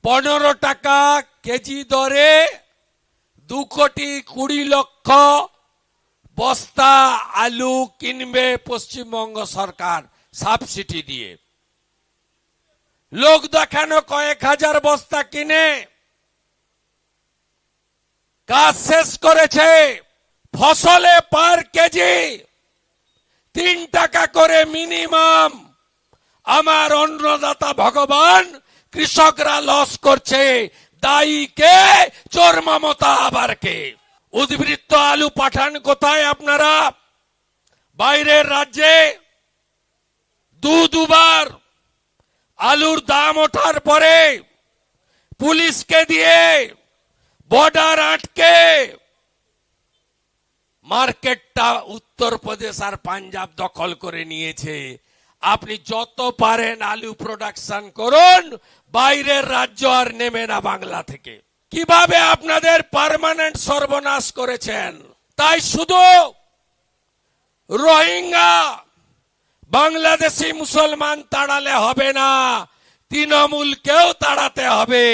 15 টাকা কেজি দরে 2,20,00,000 বস্তা আলু কিনবে পশ্চিমবঙ্গ সরকার সাবসিডি দিয়ে। লোক দেখানো কয়েক হাজার বস্তা কিনে কাজ শেষ করেছে। ফসলে পার কেজি 3 টাকা করে মিনিমাম। আমার অন্নদাতা ভগবান, কৃষকরা লস করছে। দায়ী কে? চোর মমতা আবার কে? উদ্বৃত্ত আলু পাঠান কোথায় আপনারা? বাইরের রাজ্যে। দুবার আলুর দাম ওঠার পরে পুলিশকে দিয়ে বর্ডার আটকে মার্কেটটা উত্তরপ্রদেশ আর পাঞ্জাব দখল করে নিয়েছে। আপনি যত পারেন আলু প্রোডাকশন করুন, বাইরের রাজ্য আর নেমে না বাংলা থেকে। কিভাবে আপনাদের পার্মানেন্ট সর্বনাশ করেছেন। তাই শুধু রোহিঙ্গা বাংলাদেশি মুসলমান তাড়ালে হবে না, তৃণমূলকেও তাড়াতে হবে।